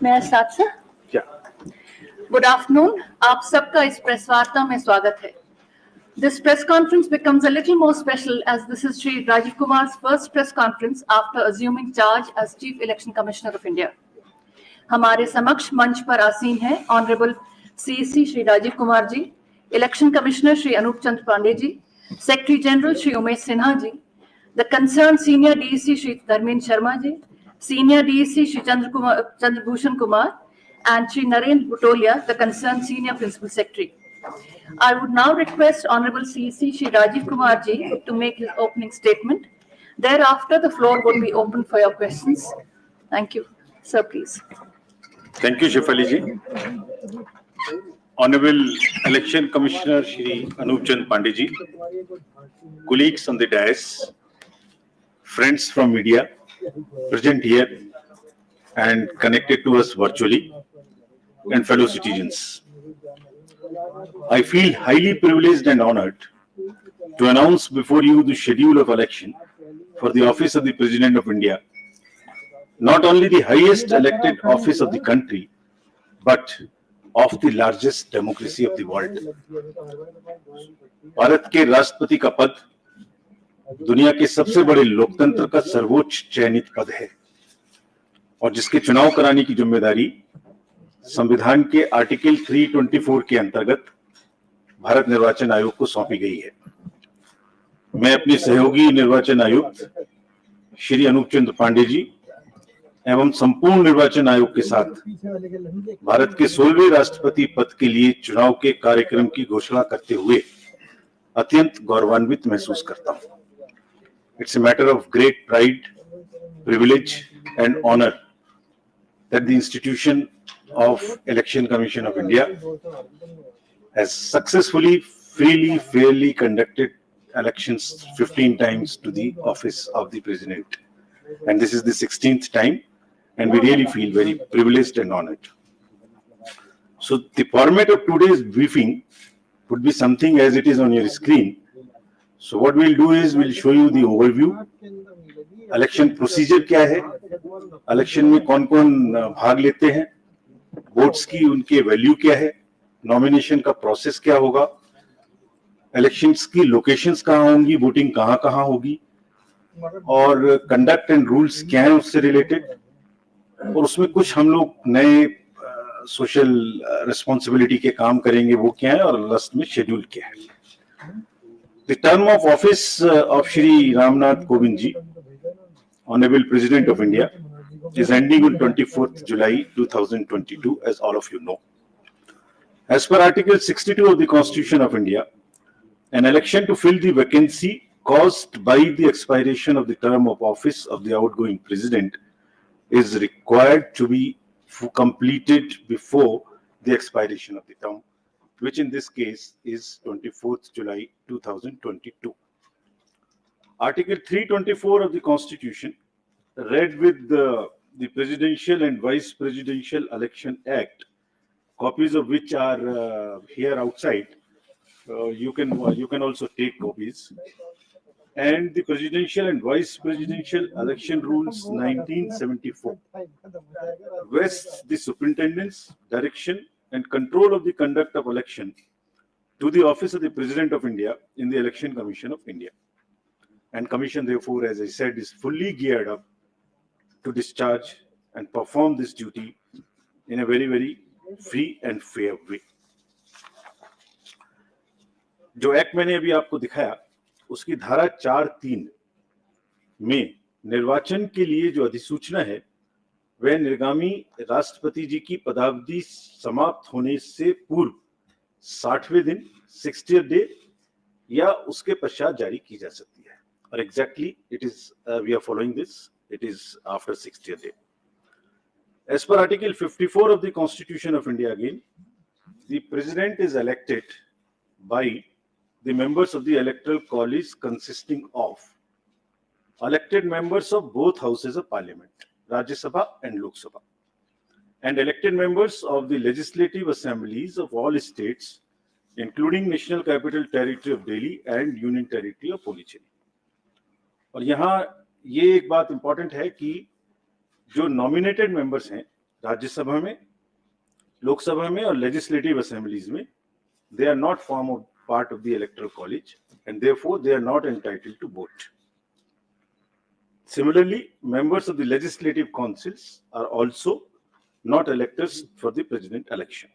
मैं साथ से क्या गुड आफ्टरनून, आप सबका इस प्रेस वार्ता में स्वागत है. This press conference becomes a little more special as this is Shri Rajiv Kumar's first press conference after assuming charge as Chief Election Commissioner of India. हमारे समक्ष मंच पर आसीन हैं honourable CC Shri Rajiv Kumar ji, election commissioner Shri Anoop Chandra Pandey ji, secretary general Shri Umesh Sinha ji, the concern senior DC Shri Dharmendra Sharma ji, senior DC Shri Chandrabhushan Kumar, and Shri Narendra Butolia, the concerned senior principal secretary. I would now request Honorable CC Shri Rajiv Kumar ji to make his opening statement. Thereafter, the floor would be open for your questions. Thank you. Sir, please. Thank you, Shefali ji. Honorable Election Commissioner Shri Anup Chand Pandey ji, colleagues on the dais, friends from media present here and connected to us virtually, and fellow citizens. I feel highly privileged and honored to announce before you the schedule of election for the office of the President of India, not only the highest elected office of the country, but of the largest democracy of the world. Bharat के राष्ट्रपति का पद दुनिया के सबसे बड़े लोकतंत्र का सर्वोच्च चयनित पद है और जिसके चुनाव कराने की जिम्मेदारी संविधान के आर्टिकल 324 के अंतर्गत भारत निर्वाचन आयोग को सौंपी गई है. मैं अपने सहयोगी निर्वाचन आयुक्त श्री अनूप चंद्र पांडे जी एवं संपूर्ण निर्वाचन आयोग के साथ भारत के 16वें राष्ट्रपति पद के लिए चुनाव के कार्यक्रम की घोषणा करते हुए अत्यंत गौरवान्वित महसूस करता हूं. It's a matter of great pride, privilege and honor that the institution of Election Commission of India has successfully, freely, fairly conducted elections 15 times to the office of the President. And this is the 16th time, and we really feel very privileged and honored. So the format of today's briefing would be something as it is on your screen. So what we'll do is we'll show you the overview. Election procedure क्या है, election में कौन कौन भाग लेते हैं, votes की उनके वैल्यू क्या है, नॉमिनेशन का प्रोसेस क्या होगा, इलेक्शंस की लोकेशंस कहाँ होंगी, वोटिंग कहाँ कहाँ होगी और कंडक्ट एंड रूल्स क्या है उससे रिलेटेड, और उसमें कुछ हम लोग नए सोशल रिस्पॉन्सिबिलिटी के काम करेंगे वो क्या है और लास्ट में शेड्यूल क्या है. The term of office of Shri Ramnath Kovind ji, Honorable President of India, is ending on 24th July 2022, as all of you know. As per Article 62 of the Constitution of India, an election to fill the vacancy caused by the expiration of the term of office of the outgoing President is required to be completed before the expiration of the term, which in this case is 24th July 2022. Article 324 of the Constitution, read with the Presidential and Vice Presidential Election Act, copies of which are here outside. You can also take copies. And the Presidential and Vice Presidential Election Rules 1974 vests the superintendence, direction, and control of the conduct of election to the office of the President of India in the Election Commission of India. And Commission, therefore, as I said, is fully geared up to discharge and perform this duty in a very, very free and fair way. जो act मैंने अभी आपको दिखाया उसकी धारा 4(3) में निर्वाचन के लिए जो अधिसूचना है वह निर्गामी राष्ट्रपति जी की पदावधि समाप्त होने से पूर्व 60वें दिन 60th डे या उसके पश्चात जारी की जा सकती है. और exactly it is we are following this, it is after 60th day. As per Article 54 of the Constitution of India, again, the President is elected by the members of the Electoral College consisting of elected members of both houses of Parliament, Rajya Sabha and Lok Sabha, and elected members of the legislative assemblies of all states, including National Capital Territory of Delhi and Union Territory of Puducherry. और यहाँ ये एक बात important है कि जो nominated members हैं राज्यसभा में, लोकसभा में और legislative assemblies में, they are not part of the electoral college and therefore they are not entitled to vote. Similarly, members of the legislative councils are also not electors for the president election.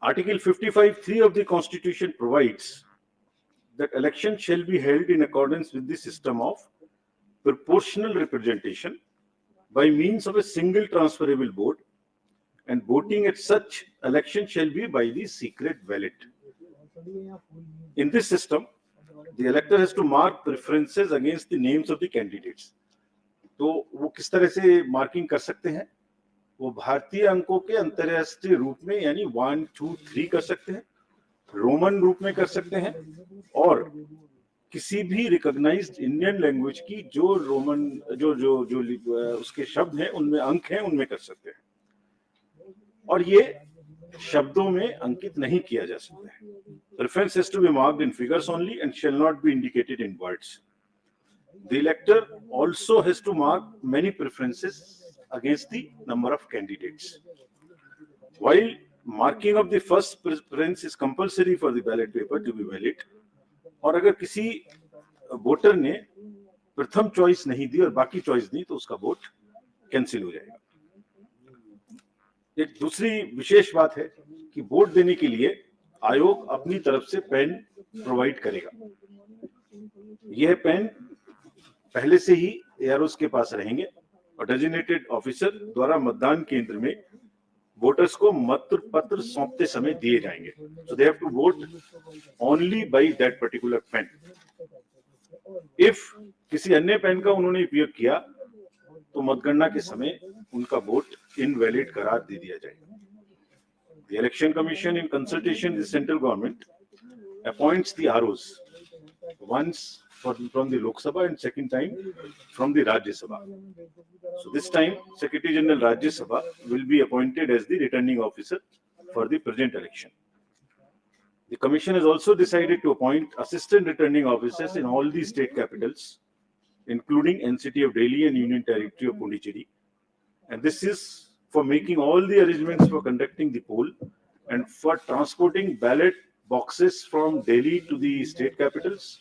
Article 55(3) of the Constitution provides that election shall be held in accordance with the system of proportional representation by means of a single transferable vote, and voting at such election shall be by the secret ballot. In this system, the elector has to mark preferences against the names of the candidates. तो वो किस तरह से marking कर सकते हैं? वो भारतीय अंकों के अंतर्राष्ट्रीय रूप में यानी 1, 2, 3 कर सकते हैं, रोमन रूप में कर सकते हैं, और किसी भी रिकॉग्नाइज्ड इंडियन लैंग्वेज की जो रोमन जो उसके शब्द हैं उनमें अंक हैं उनमें कर सकते हैं, और ये शब्दों में अंकित नहीं किया जा सकता है. Preference has to be marked in figures only and shall not be indicated in words. The elector also has to mark many preferences against the number of candidates. While marking of the first preference is compulsory for the ballot paper to be valid, और अगर किसी voter ने प्रथम choice नहीं दी और बाकी choice दी तो उसका वोट कैंसिल हो जाएगा. एक दूसरी विशेष बात है कि वोट देने के लिए आयोग अपनी तरफ से पेन प्रोवाइड करेगा. यह पेन पहले से ही एआरओस के पास रहेंगे और डेजिग्नेटेड ऑफिसर द्वारा मतदान केंद्र में वोटर्स को मत पत्र सौंपते समय दिए जाएंगे. So they have to vote only by that particular pen. If किसी अन्य पेन का उन्होंने उपयोग किया तो मतगणना के समय उनका वोट इनवैलिड करार दे दिया जाएगा. The Election Commission, in consultation with the central government, appoints the ROs, once from the Lok Sabha and second time from the Rajya Sabha. So this time, Secretary General Rajya Sabha will be appointed as the returning officer for the present election. The Commission has also decided to appoint assistant returning officers in all the state capitals, including NCT of Delhi and Union Territory of Puducherry. And this is for making all the arrangements for conducting the poll and for transporting ballot boxes from Delhi to the state capitals,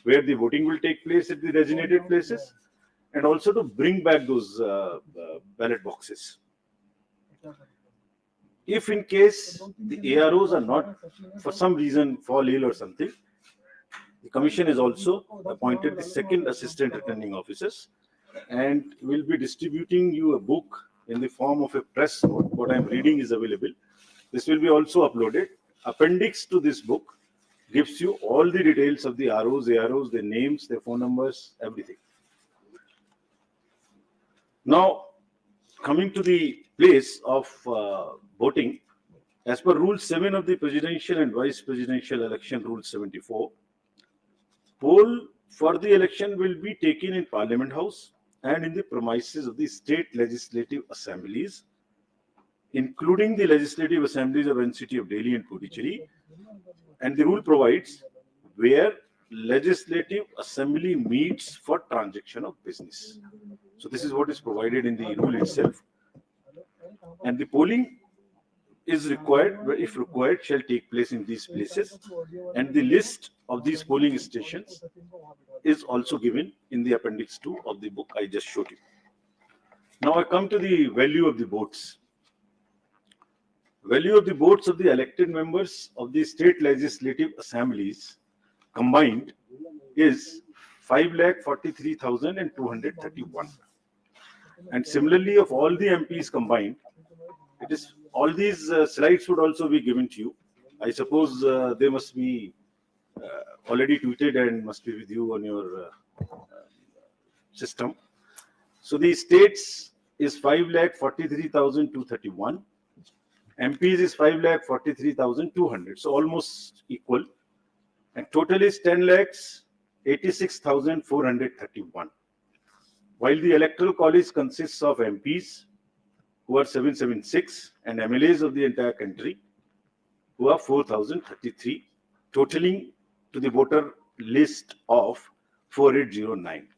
where the voting will take place at the designated places, and also to bring back those ballot boxes. If in case the AROs are not, for some reason, fall ill or something, the Commission has also appointed the second assistant returning officers and will be distributing you a book in the form of a press note. What I'm reading is available. This will be also uploaded. Appendix to this book gives you all the details of the ROs, AROs, their names, their phone numbers, everything. Now, coming to the place of voting, as per Rule 7 of the Presidential and Vice Presidential Election Rule 74, poll for the election will be taken in Parliament House and in the premises of the state legislative assemblies, including the legislative assemblies of NCT of Delhi and Puducherry. And the rule provides where legislative assembly meets for transaction of business. So this is what is provided in the rule itself. And the polling is required, if required, shall take place in these places. And the list of these polling stations is also given in the appendix 2 of the book I just showed you. Now I come to the value of the votes. Value of the votes of the elected members of the state legislative assemblies combined is 5,43,231. And similarly, of all the MPs combined, it is all these slides would also be given to you. I suppose they must be already tweeted and must be with you on your system. So the states is 5,43,231. MPs is 5,43,200. So almost equal. And total is 10,86,431. While the electoral college consists of MPs, who are 776, and MLAs of the entire country, who are 4,033, totaling to the voter list of 4,809.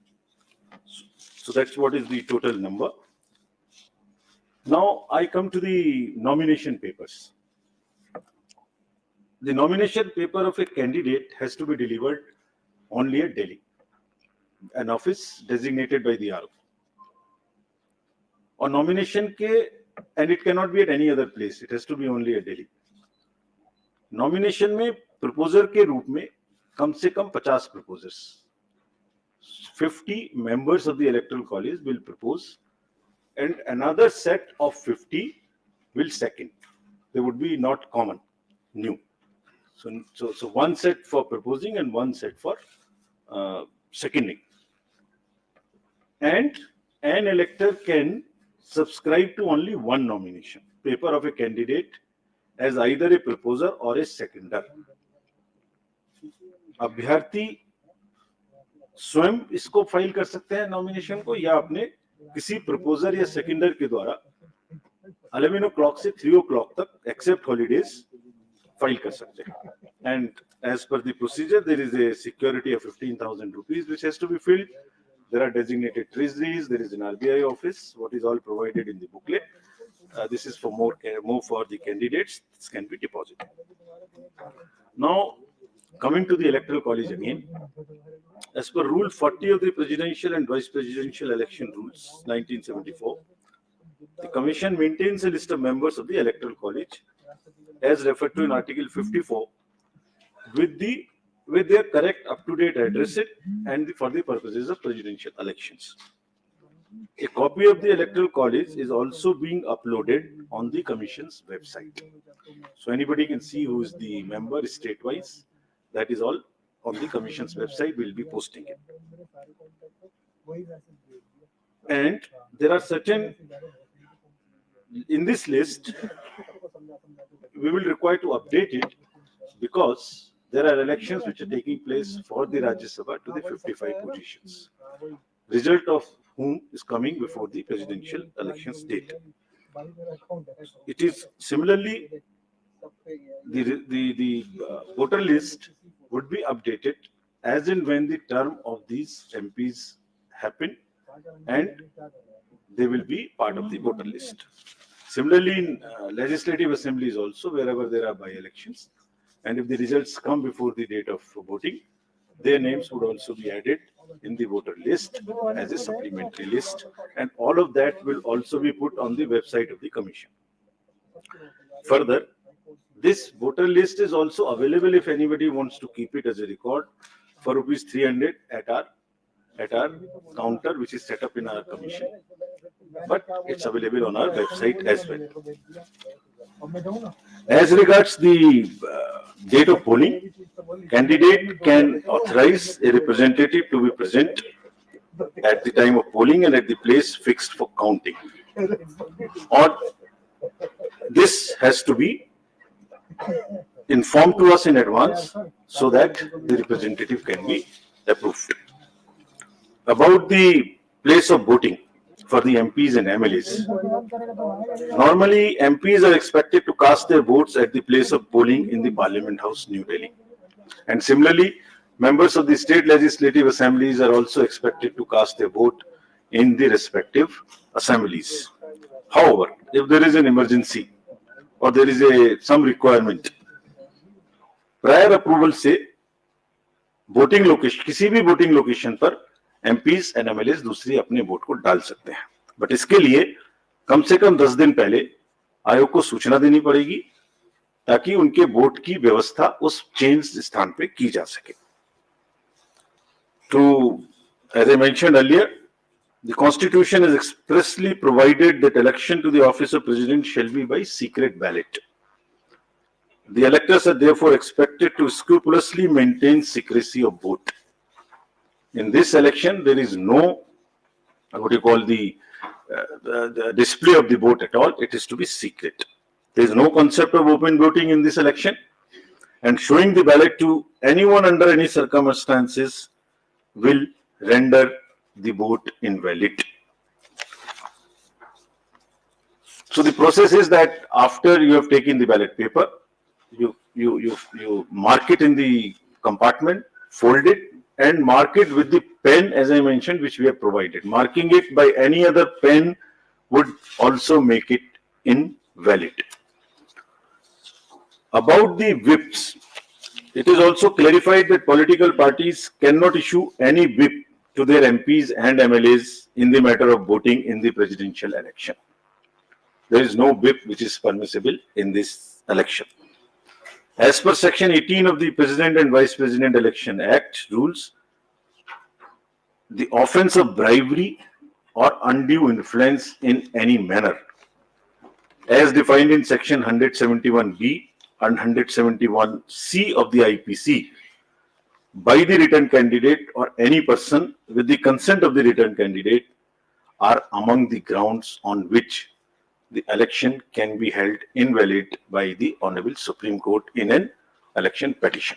So that's what is the total number. Now I come to the nomination papers. The nomination paper of a candidate has to be delivered only at Delhi, an office designated by the RO. और nomination के, and it cannot be at any other place, it has to be only at Delhi. Nomination में proposer के रूप में कम से कम 50 proposers, 50 members of the electoral college will propose, and another set of 50 will second. They would be not common, new. So one set for proposing and one set for seconding. And an elector can subscribe to only one nomination paper of a candidate as either a proposer or a seconder. अभ्यर्थी स्वयं इसको file कर सकते हैं nomination को, या अपने किसी प्रपोजर या सेकेंडर के द्वारा 11 o'clock से 3 o'clock तक एक्सेप्ट हॉलीडेज फाइल कर सकते हैं. And as per the procedure, there is a security of 15,000 rupees which has to be filled. There are designated treasuries. There is an RBI office. What is all provided in the booklet. This is for more for the candidates. This can be deposited. Now, coming to the electoral college again, as per Rule 40 of the Presidential and Vice Presidential Election Rules, 1974, the Commission maintains a list of members of the electoral college, as referred to in Article 54, with their correct up-to-date address and for the purposes of presidential elections. A copy of the electoral college is also being uploaded on the Commission's website. So anybody can see who is the member state-wise. That is all on the Commission's website. We'll be posting it. And there are certain, in this list, we will require to update it because there are elections which are taking place for the Rajya Sabha to the 55 positions, result of whom is coming before the presidential elections date. It is similarly, the voter list would be updated as and when the term of these MPs happen, and they will be part of the voter list. Similarly, in legislative assemblies also, wherever there are by-elections, and if the results come before the date of voting, their names would also be added in the voter list as a supplementary list, and all of that will also be put on the website of the Commission. Further, this voter list is also available if anybody wants to keep it as a record for rupees 300 at our counter, which is set up in our Commission, but it's available on our website as well. As regards the date of polling, candidate can authorize a representative to be present at the time of polling and at the place fixed for counting. Or this has to be informed to us in advance so that the representative can be approved. About the place of voting for the MPs and MLAs. Normally, MPs are expected to cast their votes at the place of polling in the Parliament House, New Delhi. And similarly, members of the state legislative assemblies are also expected to cast their vote in the respective assemblies. However, if there is an emergency or there is some requirement, prior approval से voting location, किसी भी voting location पर MPs and MLAs दूसरी अपने vote को डाल सकते हैं, बट इसके लिए कम से कम 10 दिन पहले आयोग को सूचना देनी पड़ेगी ताकि उनके वोट की व्यवस्था उस चेंज स्थान पे की जा सके. To, as I mentioned earlier, the Constitution has expressly provided that election to the office of President shall be by secret ballot. The electors are therefore expected to scrupulously maintain secrecy of vote. In this election, there is no, what you call the display of the vote at all. It is to be secret. There is no concept of open voting in this election, and showing the ballot to anyone under any circumstances will render the vote invalid. So the process is that after you have taken the ballot paper, you mark it in the compartment, fold it, and mark it with the pen, as I mentioned, which we have provided. Marking it by any other pen would also make it invalid. About the whips, it is also clarified that political parties cannot issue any whip to their MPs and MLAs in the matter of voting in the presidential election. There is no whip which is permissible in this election. As per Section 18 of the President and Vice President Election Act rules, the offence of bribery or undue influence in any manner, as defined in Section 171B and 171C of the IPC, by the written candidate or any person with the consent of the written candidate, are among the grounds on which the election can be held invalid by the Honorable Supreme Court in an election petition.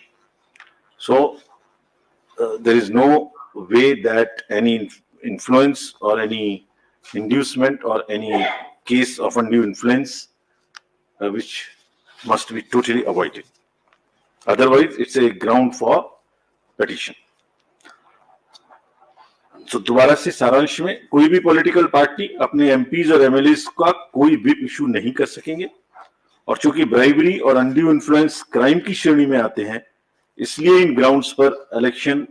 So, there is no way that any influence or any inducement or any case of undue influence which must be totally avoided. Otherwise, it's a ground for petition. तो दोबारा से सारांश में, कोई भी political party अपने MPs और MLAs का कोई व्हिप इशू नहीं कर सकेंगे, और चूंकि ब्राइबरी और अनड्यू इन्फ्लुएंस क्राइम की श्रेणी में आते हैं, इसलिए इन ग्राउंड्स पर इलेक्शन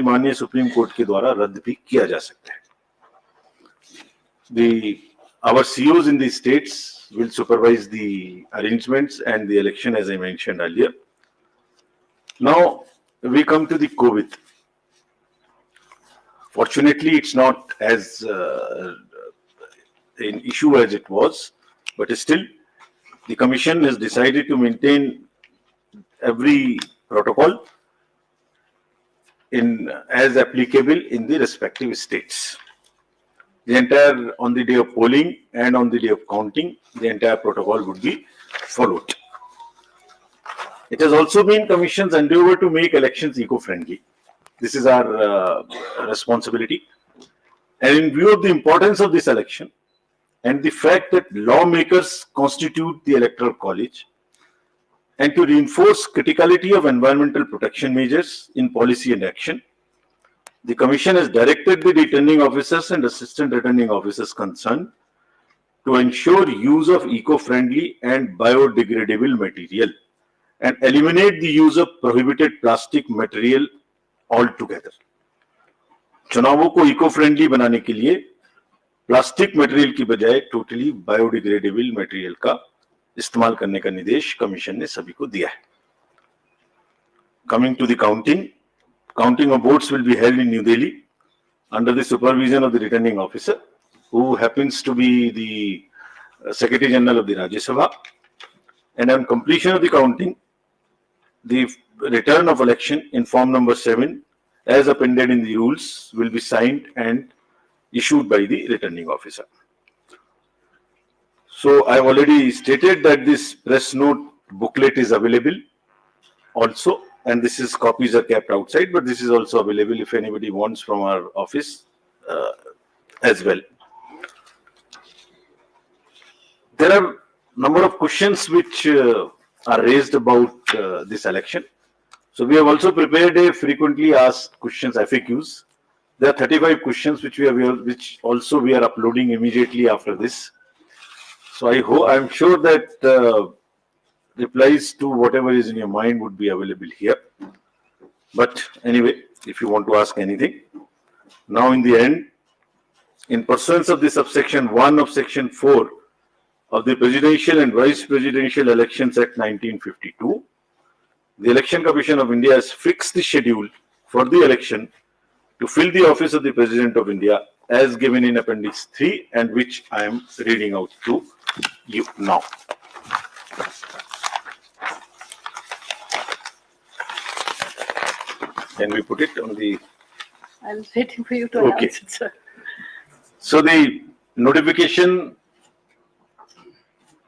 माननीय सुप्रीम कोर्ट के द्वारा रद्द भी किया जा सकता है. Our COs in the states will supervise the arrangements and the election, as I mentioned earlier. Now we come to the COVID. Fortunately, it's not as an issue as it was, but still, the Commission has decided to maintain every protocol as applicable in the respective states. On the day of polling and on the day of counting, the entire protocol would be followed. It has also been Commission's endeavor to make elections eco-friendly. This is our responsibility. And in view of the importance of this election and the fact that lawmakers constitute the Electoral College, and to reinforce criticality of environmental protection measures in policy and action, the Commission has directed the returning officers and assistant returning officers concerned to ensure use of eco-friendly and biodegradable material and eliminate the use of prohibited plastic material altogether. चुनावों को eco friendly बनाने के लिए plastic material की बजाय totally biodegradable material का इस्तेमाल करने का निर्देश कमीशन ने सभी को दिया है. Coming to the counting of votes will be held in New Delhi under the supervision of the returning officer, who happens to be the Secretary General of the Rajya Sabha. And on completion of the counting, the return of election in form number 7, as appended in the rules, will be signed and issued by the returning officer. So I have already stated that this press note booklet is available also, and this is copies are kept outside, but this is also available if anybody wants from our office as well. There are number of questions which are raised about this election. So we have also prepared a frequently asked questions, FAQs. There are 35 questions which also we are uploading immediately after this. So I'm sure that replies to whatever is in your mind would be available here. But anyway, if you want to ask anything, now in the end, in pursuance of the subsection 1 of section 4 of the Presidential and Vice Presidential Elections Act 1952, the Election Commission of India has fixed the schedule for the election to fill the office of the President of India as given in Appendix 3, and which I am reading out to you now. Can we put it on the... I was waiting for you to announce it, sir. So the notification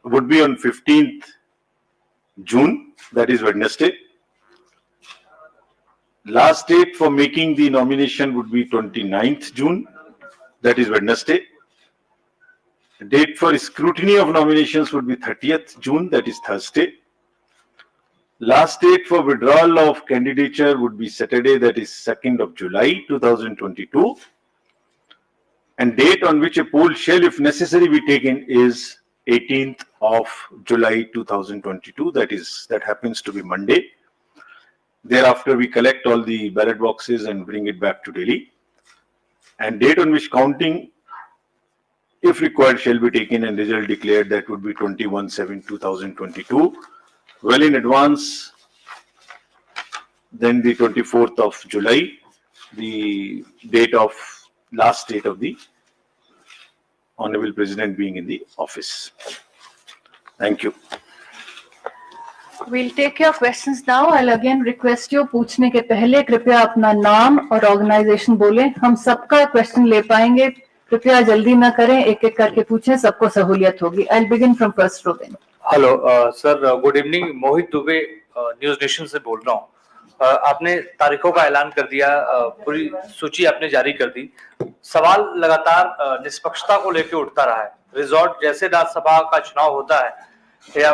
would be on 15th June, that is Wednesday. Last date for making the nomination would be 29th June, that is Wednesday. The date for scrutiny of nominations would be 30th June, that is Thursday. Last date for withdrawal of candidature would be Saturday, that is 2nd of July 2022. And date on which a poll shall, if necessary, be taken is 18th of July 2022. That happens to be Monday. Thereafter, we collect all the ballot boxes and bring it back to Delhi. And date on which counting, if required, shall be taken and result declared, that would be 21/7/2022. Well in advance, then the 24th of July, the last date of the Honorable President being in the office. Thank you. We'll take your questions now. I'll again request you, पूछने के पहले कृपया अपना नाम और organisation बोलें. हम सबका क्वेश्चन ले पाएंगे. कृपया जल्दी ना करें, एक एक करके पूछें, सबको सहूलियत होगी. I'll begin from first row then. Hello sir, good evening. Mohit Dubey, news nation से बोल रहा हूँ. आपने तारीखों का ऐलान कर दिया, पूरी सूची आपने जारी कर दी. सवाल लगातार निष्पक्षता को लेकर उठता रहा है. रिजॉर्ट जैसे राज्यसभा का चुनाव होता है या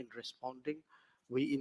in responding, we